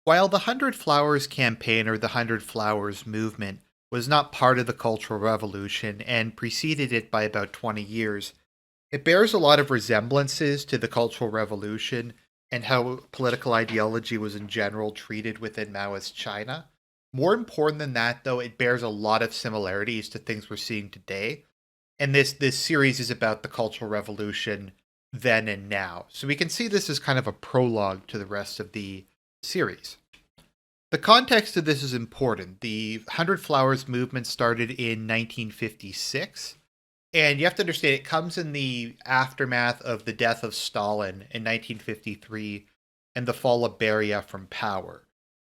While the Hundred Flowers campaign or the Hundred Flowers movement was not part of the Cultural Revolution and preceded it by about 20 years, it bears a lot of resemblances to the Cultural Revolution and how political ideology was in general treated within Maoist China. More important than that, though, it bears a lot of similarities to things we're seeing today. And this series is about the Cultural Revolution then and now. So we can see this as kind of a prologue to the rest of the series. The context of this is important. The Hundred Flowers movement started in 1956, and you have to understand it comes in the aftermath of the death of Stalin in 1953 and the fall of Beria from power.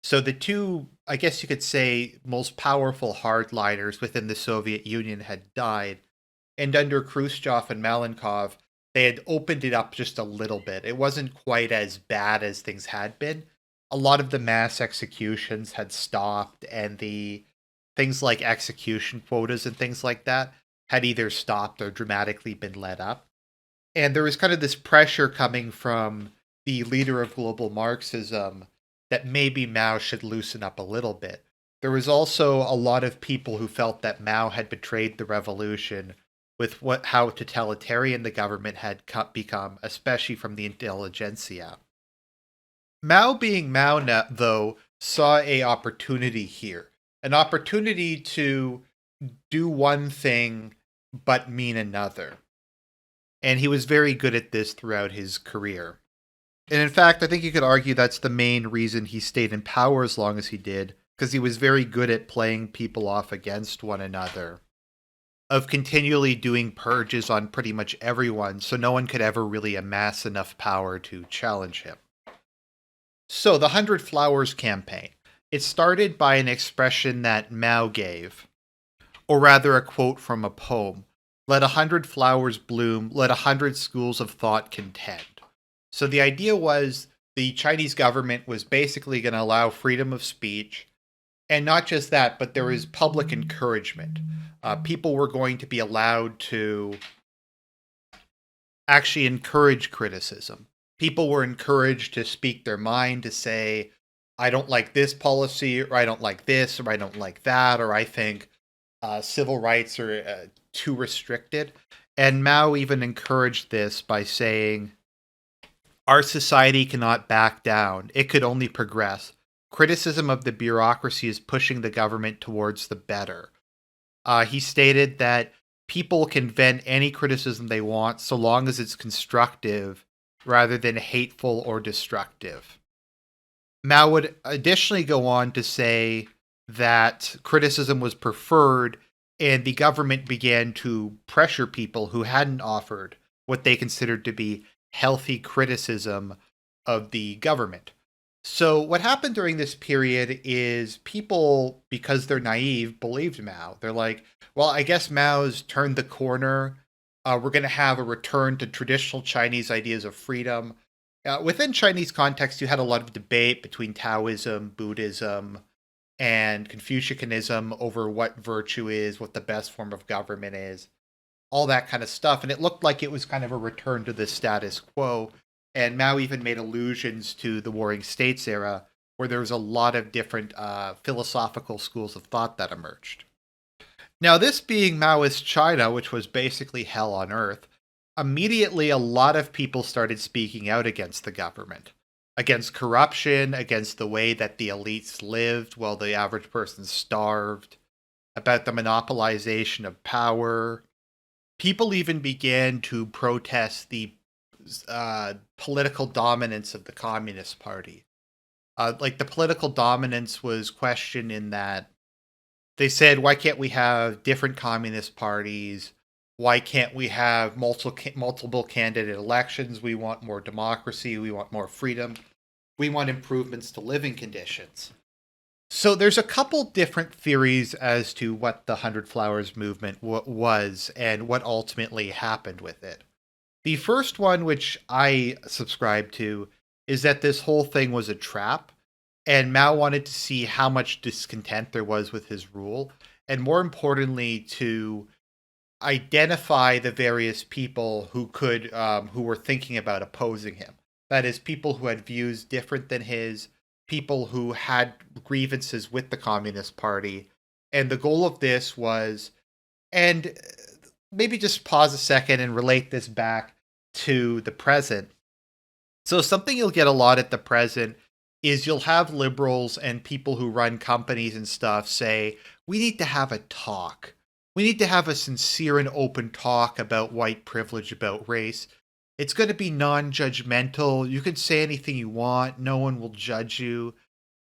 So the two, I guess you could say, most powerful hardliners within the Soviet Union had died, and under Khrushchev and Malenkov, they had opened it up just a little bit. It wasn't quite as bad as things had been. A lot of the mass executions had stopped, and the things like execution quotas and things like that had either stopped or dramatically been let up. And there was kind of this pressure coming from the leader of global Marxism that maybe Mao should loosen up a little bit. There was also a lot of people who felt that Mao had betrayed the revolution with how totalitarian the government had become, especially from the intelligentsia. Mao being Mao, though, saw a opportunity here, an opportunity to do one thing but mean another. And he was very good at this throughout his career. And in fact, I think you could argue that's the main reason he stayed in power as long as he did, because he was very good at playing people off against one another, of continually doing purges on pretty much everyone, so no one could ever really amass enough power to challenge him. So, the Hundred Flowers campaign. It started by an expression that Mao gave, or rather a quote from a poem. Let 100 flowers bloom, let 100 schools of thought contend. So the idea was the Chinese government was basically going to allow freedom of speech, and not just that, but there was public encouragement. People were going to be allowed to actually encourage criticism. People were encouraged to speak their mind, to say, I don't like this policy, or I don't like this, or I don't like that, or I think civil rights are too restricted. And Mao even encouraged this by saying, our society cannot back down. It could only progress. Criticism of the bureaucracy is pushing the government towards the better. He stated that people can vent any criticism they want so long as it's constructive rather than hateful or destructive. Mao would additionally go on to say that criticism was preferred and the government began to pressure people who hadn't offered what they considered to be healthy criticism of the government. So what happened during this period is people, because they're naive, believed Mao. They're like, well, I guess Mao's turned the corner. We're going to have a return to traditional Chinese ideas of freedom. Within Chinese context, you had a lot of debate between Taoism, Buddhism, and Confucianism over what virtue is, what the best form of government is, all that kind of stuff. And it looked like it was kind of a return to the status quo. And Mao even made allusions to the Warring States era, where there was a lot of different philosophical schools of thought that emerged. Now, this being Maoist China, which was basically hell on earth, immediately a lot of people started speaking out against the government, against corruption, against the way that the elites lived while the average person starved, about the monopolization of power. People even began to protest the political dominance of the Communist Party. Like the political dominance was questioned in that they said, why can't we have different communist parties? Why can't we have multiple candidate elections? We want more democracy. We want more freedom. We want improvements to living conditions. So there's a couple different theories as to what the Hundred Flowers movement was and what ultimately happened with it. The first one, which I subscribe to, is that this whole thing was a trap, and Mao wanted to see how much discontent there was with his rule, and more importantly, to identify the various people who were thinking about opposing him. That is, people who had views different than his, people who had grievances with the Communist Party. And the goal of this was, and maybe just pause a second and relate this back to the present. So something you'll get a lot at the present is you'll have liberals and people who run companies and stuff say, we need to have a talk. We need to have a sincere and open talk about white privilege, about race. It's going to be non-judgmental. You can say anything you want. No one will judge you.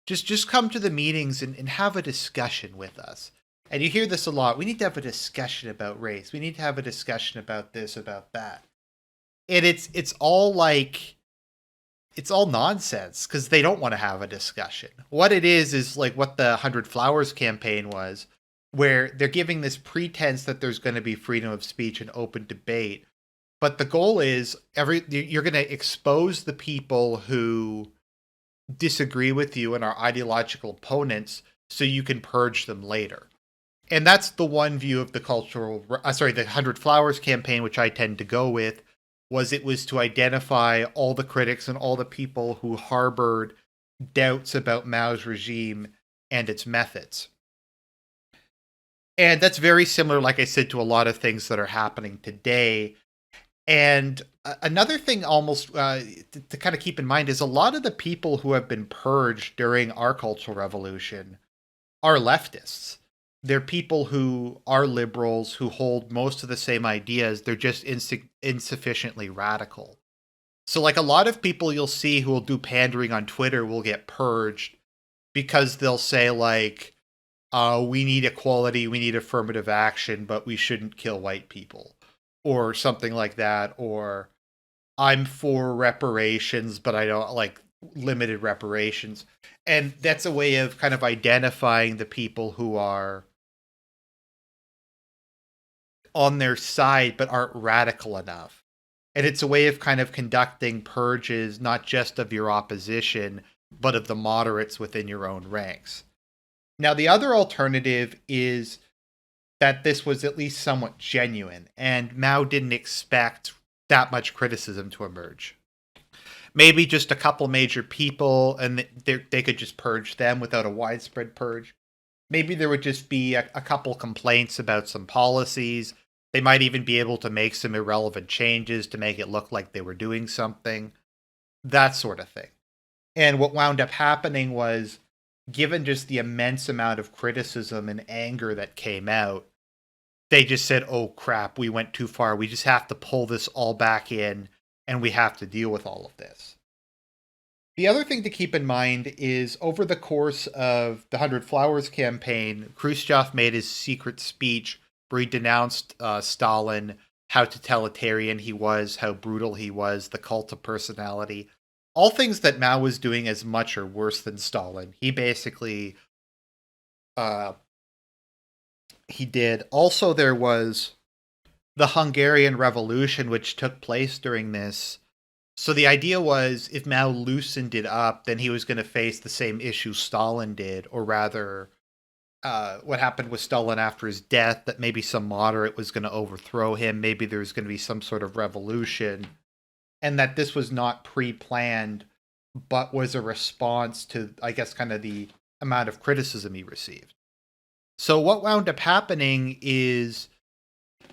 Just come to the meetings and have a discussion with us. And you hear this a lot. We need to have a discussion about race. We need to have a discussion about this, about that. And it's all like, it's all nonsense because they don't want to have a discussion. What it is like what the 100 Flowers campaign was, where they're giving this pretense that there's going to be freedom of speech and open debate. But the goal is you're going to expose the people who disagree with you and are ideological opponents so you can purge them later. And that's the one view of the the 100 Flowers campaign, which I tend to go with, was it was to identify all the critics and all the people who harbored doubts about Mao's regime and its methods. And that's very similar, like I said, to a lot of things that are happening today. And another thing almost to kind of keep in mind is a lot of the people who have been purged during our Cultural Revolution are leftists. They're people who are liberals, who hold most of the same ideas. They're just insufficiently radical. So like a lot of people you'll see who will do pandering on Twitter will get purged because they'll say like, we need equality, we need affirmative action, but we shouldn't kill white people. Or something like that. Or I'm for reparations, but I don't like limited reparations. And that's a way of kind of identifying the people who are on their side but aren't radical enough. And it's a way of kind of conducting purges, not just of your opposition, but of the moderates within your own ranks. Now, the other alternative is that this was at least somewhat genuine, and Mao didn't expect that much criticism to emerge. Maybe just a couple major people, and they could just purge them without a widespread purge. Maybe there would just be a couple complaints about some policies. They might even be able to make some irrelevant changes to make it look like they were doing something. That sort of thing. And what wound up happening was, given just the immense amount of criticism and anger that came out, they just said, oh crap, we went too far. We just have to pull this all back in, and we have to deal with all of this. The other thing to keep in mind is over the course of the 100 Flowers campaign, Khrushchev made his secret speech where he denounced Stalin, how totalitarian he was, how brutal he was, the cult of personality. All things that Mao was doing as much or worse than Stalin. He basically he did. Also, there was the Hungarian Revolution, which took place during this. So the idea was, if Mao loosened it up, then he was going to face the same issue Stalin did, or rather, what happened with Stalin after his death, that maybe some moderate was going to overthrow him, maybe there was going to be some sort of revolution, and that this was not pre-planned, but was a response to, I guess, kind of the amount of criticism he received. So what wound up happening is,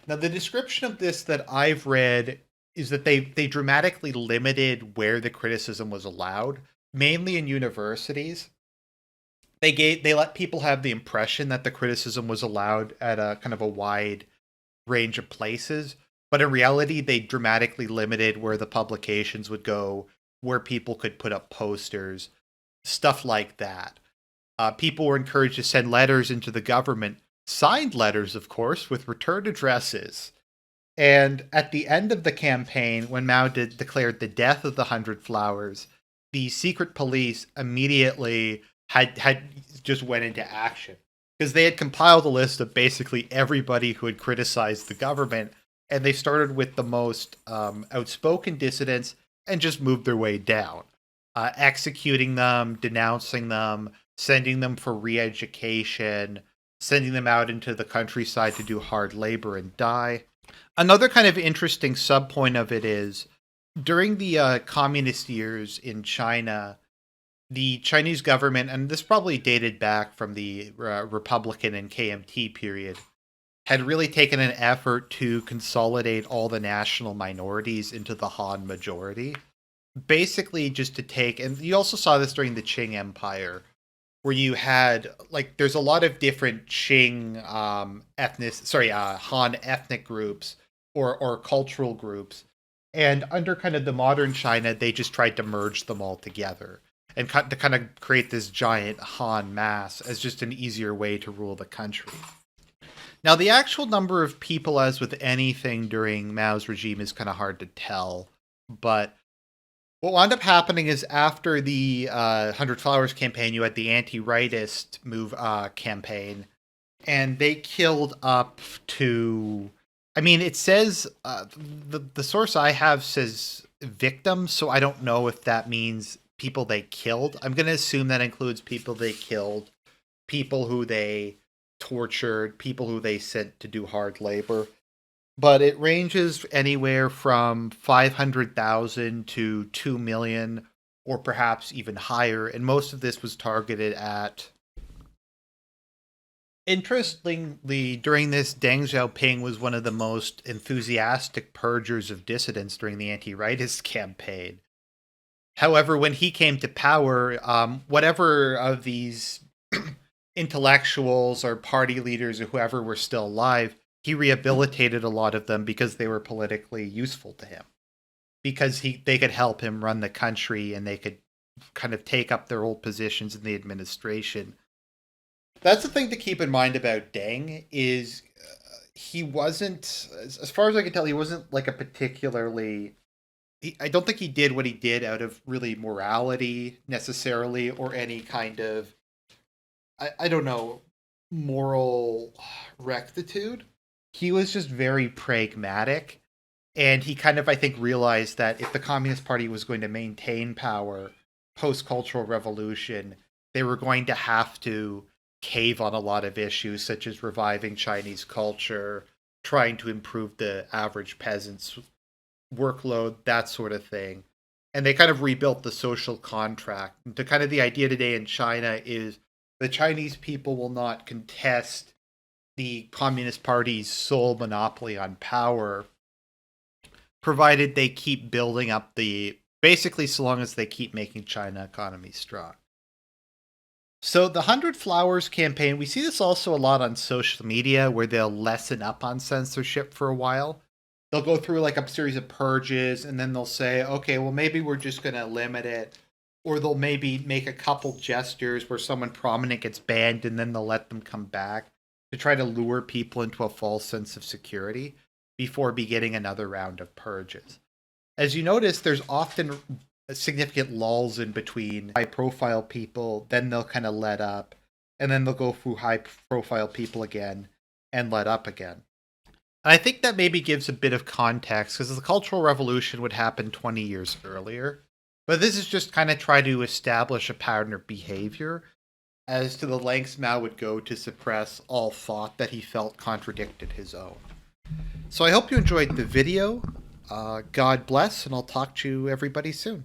now the description of this that I've read is that they dramatically limited where the criticism was allowed, mainly in universities. They let people have the impression that the criticism was allowed at a kind of a wide range of places, but in reality, they dramatically limited where the publications would go, where people could put up posters, stuff like that. People were encouraged to send letters into the government, signed letters, of course, with return addresses. And at the end of the campaign, when Mao declared the death of the 100 Flowers, the secret police immediately had just went into action. Because they had compiled a list of basically everybody who had criticized the government, and they started with the most outspoken dissidents and just moved their way down. Executing them, denouncing them, sending them for re-education, sending them out into the countryside to do hard labor and die. Another kind of interesting subpoint of it is, during the communist years in China, the Chinese government, and this probably dated back from the Republican and KMT period, had really taken an effort to consolidate all the national minorities into the Han majority. Basically, just to take, and you also saw this during the Qing Empire, where you had like there's a lot of different Qing Han ethnic groups or cultural groups, and under kind of the modern China, they just tried to merge them all together and to kind of create this giant Han mass as just an easier way to rule the country. Now, the actual number of people, as with anything during Mao's regime, is kind of hard to tell. But what wound up happening is after the 100 Flowers campaign, you had the anti-rightist move campaign, and they killed up to. I mean, it says the source I have says victims, so I don't know if that means people they killed. I'm going to assume that includes people they killed, people who they tortured, people who they sent to do hard labor. But it ranges anywhere from 500,000 to 2 million, or perhaps even higher. And most of this was targeted at. Interestingly, during this, Deng Xiaoping was one of the most enthusiastic purgers of dissidents during the anti-rightist campaign. However, when he came to power, whatever of these intellectuals or party leaders or whoever were still alive, he rehabilitated a lot of them because they were politically useful to him. Because they could help him run the country and they could kind of take up their old positions in the administration. That's the thing to keep in mind about Deng is he wasn't, as far as I can tell, he wasn't like a particularly. I don't think he did what he did out of really morality necessarily, or any kind of, I don't know, moral rectitude. He was just very pragmatic, and he kind of, I think, realized that if the Communist Party was going to maintain power post-Cultural Revolution, they were going to have to cave on a lot of issues, such as reviving Chinese culture, trying to improve the average peasant's workload, that sort of thing. And they kind of rebuilt the social contract. And to kind of the idea today in China is the Chinese people will not contest the Communist Party's sole monopoly on power, provided they keep building up basically so long as they keep making China economy strong. So the 100 Flowers campaign, we see this also a lot on social media where they'll lessen up on censorship for a while. They'll go through like a series of purges and then they'll say, okay, well, maybe we're just going to limit it. Or they'll maybe make a couple gestures where someone prominent gets banned and then they'll let them come back to try to lure people into a false sense of security before beginning another round of purges. As you notice, there's often significant lulls in between high-profile people, then they'll kind of let up, and then they'll go through high-profile people again and let up again. And I think that maybe gives a bit of context, because the Cultural Revolution would happen 20 years earlier. But this is just kind of try to establish a pattern of behavior as to the lengths Mao would go to suppress all thought that he felt contradicted his own. So I hope you enjoyed the video. God bless, and I'll talk to you everybody soon.